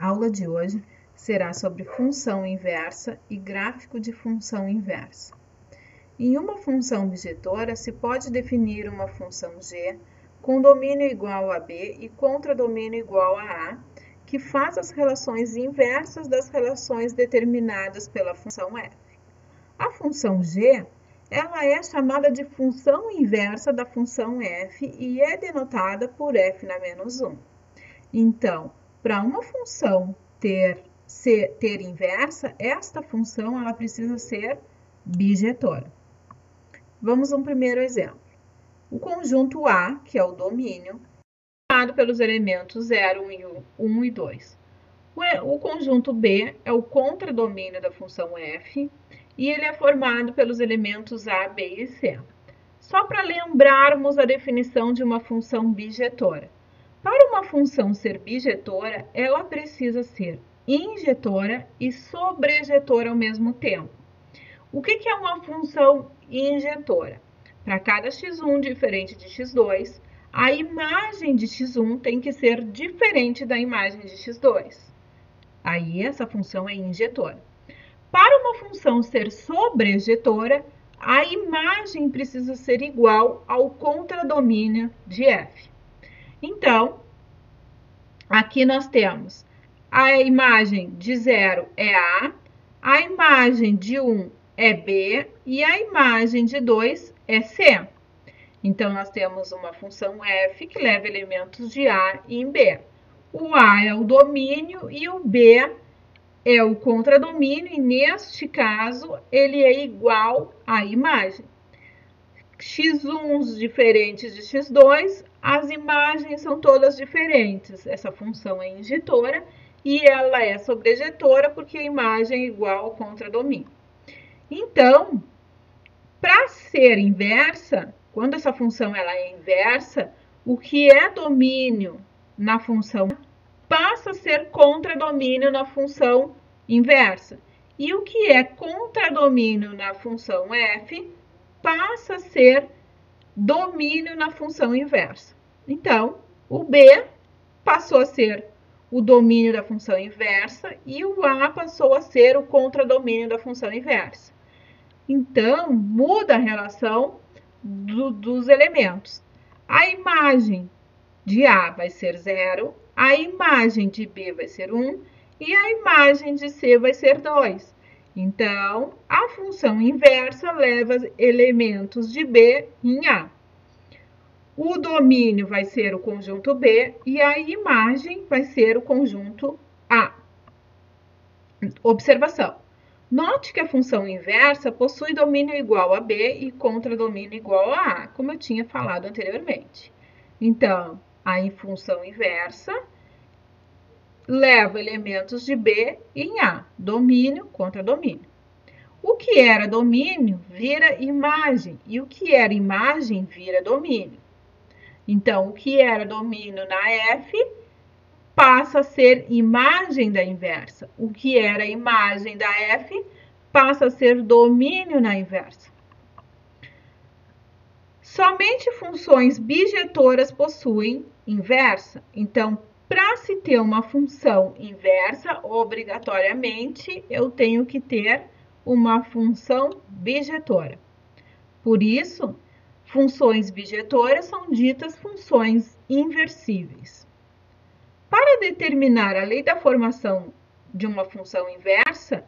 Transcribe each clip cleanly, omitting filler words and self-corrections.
A aula de hoje será sobre função inversa e gráfico de função inversa. Em uma função bijetora, se pode definir uma função g com domínio igual a b e contradomínio igual a a, que faz as relações inversas das relações determinadas pela função f. A função g, ela é chamada de função inversa da função f e é denotada por f na menos 1. Então, para uma função ter inversa, esta função ela precisa ser bijetora. Vamos a um primeiro exemplo. O conjunto A, que é o domínio, é formado pelos elementos 0, 1 e 2. O conjunto B é o contradomínio da função f e ele é formado pelos elementos A, B e C. Só para lembrarmos a definição de uma função bijetora. Para uma função ser bijetora, ela precisa ser injetora e sobrejetora ao mesmo tempo. O que é uma função injetora? Para cada x1 diferente de x2, a imagem de x1 tem que ser diferente da imagem de x2. Aí essa função é injetora. Para uma função ser sobrejetora, a imagem precisa ser igual ao contradomínio de f. Então, aqui nós temos a imagem de 0 é a imagem de 1 é B e a imagem de 2 é C. Então, nós temos uma função f que leva elementos de A e em B. O A é o domínio e o B é o contradomínio, e neste caso, ele é igual à imagem. x1 diferentes de x2, as imagens são todas diferentes. Essa função é injetora e ela é sobrejetora porque a imagem é igual ao contradomínio. Então, para ser inversa, quando essa função ela é inversa, o que é domínio na função passa a ser contradomínio na função inversa. E o que é contradomínio na função f passa a ser domínio na função inversa. Então, o B passou a ser o domínio da função inversa e o A passou a ser o contradomínio da função inversa. Então, muda a relação dos elementos. A imagem de A vai ser 0, a imagem de B vai ser 1 e a imagem de C vai ser 2. Então, a função inversa leva elementos de B em A. O domínio vai ser o conjunto B e a imagem vai ser o conjunto A. Observação. Note que a função inversa possui domínio igual a B e contradomínio igual a A, como eu tinha falado anteriormente. Então, a função inversa leva elementos de B em A, domínio contra domínio. O que era domínio vira imagem, e o que era imagem vira domínio. Então, o que era domínio na F passa a ser imagem da inversa. O que era imagem da F passa a ser domínio na inversa. Somente funções bijetoras possuem inversa. Então, para se ter uma função inversa, obrigatoriamente, eu tenho que ter uma função bijetora. Por isso, funções bijetoras são ditas funções inversíveis. Para determinar a lei da formação de uma função inversa,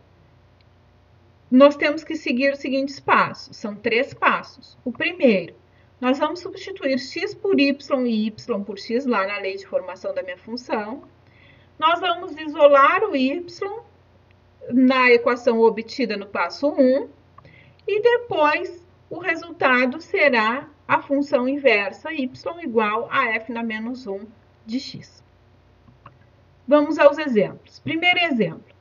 nós temos que seguir os seguintes passos. São 3 passos. O primeiro, nós vamos substituir x por y e y por x lá na lei de formação da minha função. Nós vamos isolar o y na equação obtida no passo 1 e depois o resultado será a função inversa y igual a f na menos 1 de x. Vamos aos exemplos. Primeiro exemplo.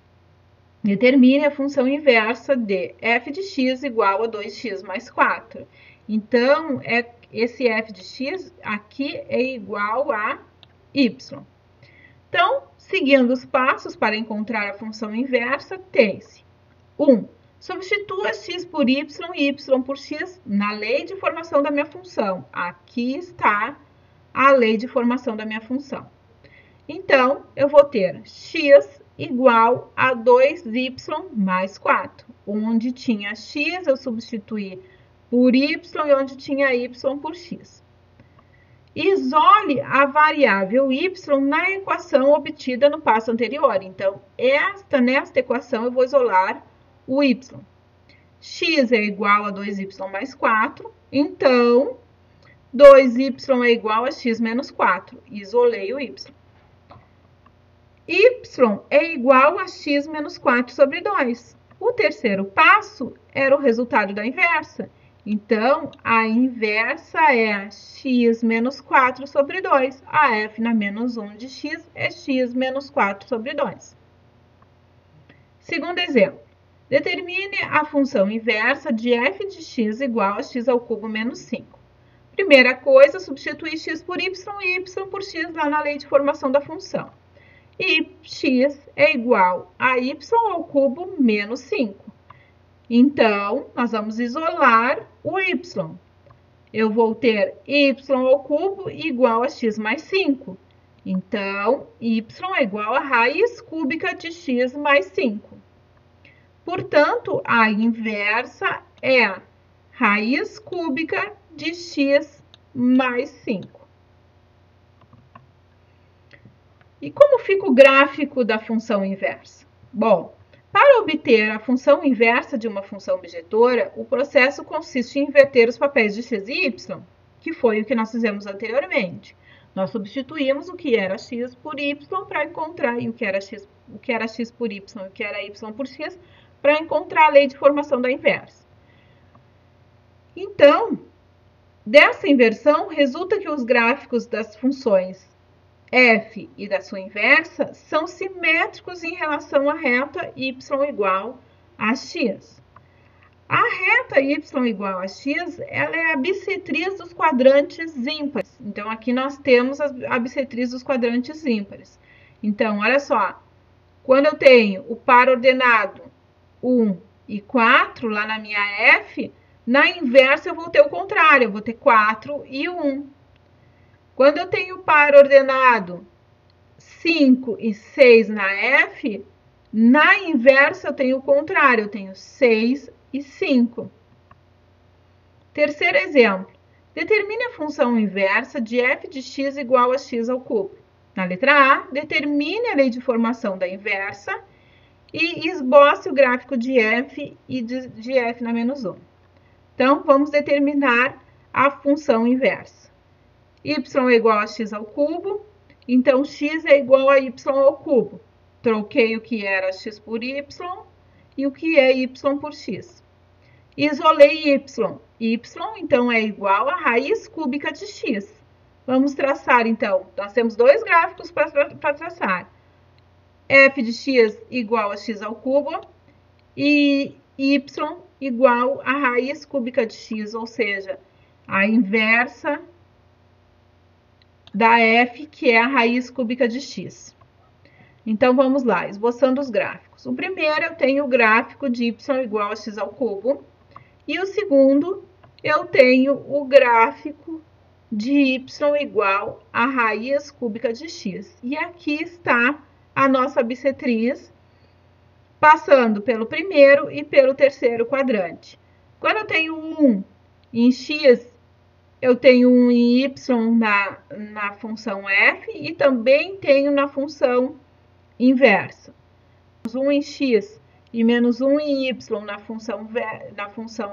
Determine a função inversa de f de x igual a 2x mais 4. Então, esse f de x aqui é igual a y. Então, seguindo os passos para encontrar a função inversa, tem-se 1. Substitua x por y e y por x na lei de formação da minha função. Aqui está a lei de formação da minha função. Então, eu vou ter x igual a 2y mais 4. Onde tinha x, eu substituí por y, e onde tinha y por x. Isole a variável y na equação obtida no passo anterior. Então, nesta equação, eu vou isolar o y. X é igual a 2y mais 4. Então, 2y é igual a x menos 4. Isolei o y. Y é igual a x menos 4 sobre 2. O terceiro passo era o resultado da inversa. Então, a inversa é x menos 4 sobre 2. A f na menos 1 de x é x menos 4 sobre 2. Segundo exemplo. Determine a função inversa de f de x igual a x ao cubo menos 5. Primeira coisa, substituir x por y e y por x lá na lei de formação da função. E x é igual a y ao cubo menos 5. Então, nós vamos isolar o y. Eu vou ter y ao cubo igual a x mais 5. Então, y é igual a raiz cúbica de x mais 5. Portanto, a inversa é raiz cúbica de x mais 5. E como fica o gráfico da função inversa? Bom, para obter a função inversa de uma função objetora, o processo consiste em inverter os papéis de x e y, que foi o que nós fizemos anteriormente. Nós substituímos o que era x por y para encontrar o que era x por y e o que era y por x para encontrar a lei de formação da inversa. Então, dessa inversão, resulta que os gráficos das funções f e da sua inversa são simétricos em relação à reta y igual a x. A reta y igual a x, ela é a bissetriz dos quadrantes ímpares. Então, aqui nós temos a bissetriz dos quadrantes ímpares. Então, olha só, quando eu tenho o par ordenado 1 e 4 lá na minha f, na inversa eu vou ter o contrário, eu vou ter 4 e 1. Quando eu tenho par ordenado 5 e 6 na f, na inversa eu tenho o contrário, eu tenho 6 e 5. Terceiro exemplo. Determine a função inversa de f de x igual a x ao cubo. Na letra A, determine a lei de formação da inversa e esboce o gráfico de f e de f na menos 1. Então, vamos determinar a função inversa. Y é igual a x ao cubo, então x é igual a y ao cubo. Troquei o que era x por y e o que é y por x. Isolei y. Y, então, é igual a raiz cúbica de x. Vamos traçar, então. Nós temos dois gráficos para traçar. F de x igual a x ao cubo e y igual a raiz cúbica de x, ou seja, a inversa da f, que é a raiz cúbica de x. Então, vamos lá, esboçando os gráficos. O primeiro, eu tenho o gráfico de y igual a x ao cubo. E o segundo, eu tenho o gráfico de y igual a raiz cúbica de x. E aqui está a nossa bissetriz, passando pelo primeiro e pelo terceiro quadrante. Quando eu tenho 1 em x, eu tenho 1 em y na função f e também tenho na função inversa. 1 em x e menos 1 em y na função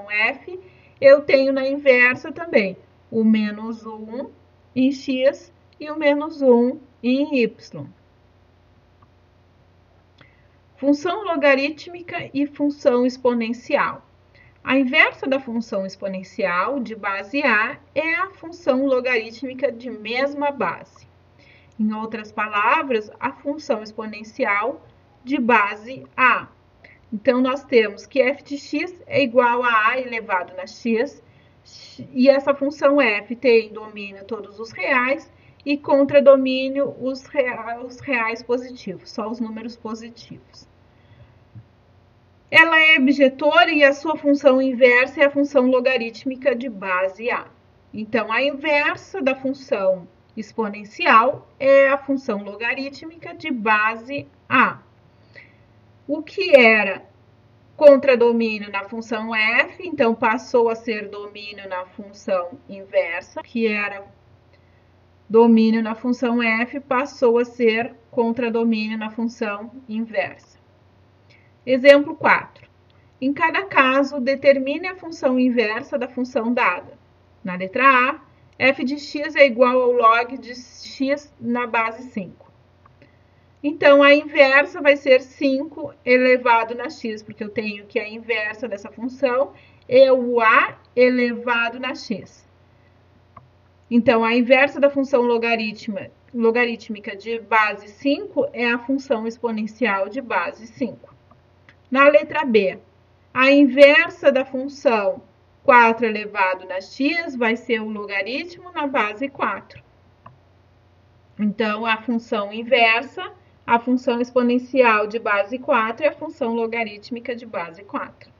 f, eu tenho na inversa também o menos 1 em x e o menos 1 em y. Função logarítmica e função exponencial. A inversa da função exponencial de base A é a função logarítmica de mesma base. Em outras palavras, a função exponencial de base A. Então, nós temos que f de x é igual a elevado na x, e essa função f tem domínio todos os reais e contradomínio os reais positivos, só os números positivos. Ela é bijetora e a sua função inversa é a função logarítmica de base A. Então, a inversa da função exponencial é a função logarítmica de base A. O que era contradomínio na função f, então passou a ser domínio na função inversa, que era domínio na função f, passou a ser contradomínio na função inversa. Exemplo 4. Em cada caso, determine a função inversa da função dada. Na letra A, f de x é igual ao log de x na base 5. Então, a inversa vai ser 5 elevado na x, porque eu tenho que a inversa dessa função é o a elevado na x. Então, a inversa da função logarítmica de base 5 é a função exponencial de base 5. Na letra B, a inversa da função 4 elevado na x vai ser o logaritmo na base 4. Então, a função inversa, a função exponencial de base 4 é a função logarítmica de base 4.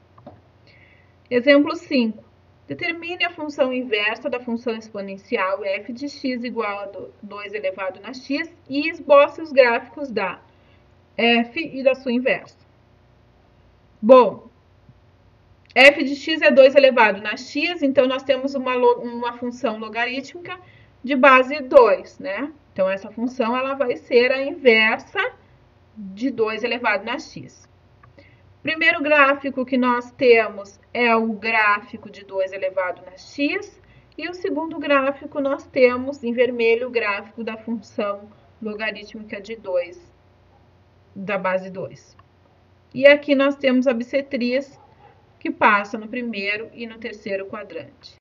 Exemplo 5. Determine a função inversa da função exponencial f de x igual a 2 elevado na x e esboce os gráficos da f e da sua inversa. Bom, f de x é 2 elevado na x, então nós temos uma função logarítmica de base 2, né? Então, essa função ela vai ser a inversa de 2 elevado na x. O primeiro gráfico que nós temos é o gráfico de 2 elevado na x, e o segundo gráfico nós temos em vermelho o gráfico da função logarítmica de 2, da base 2. E aqui nós temos a bissetriz que passa no primeiro e no terceiro quadrante.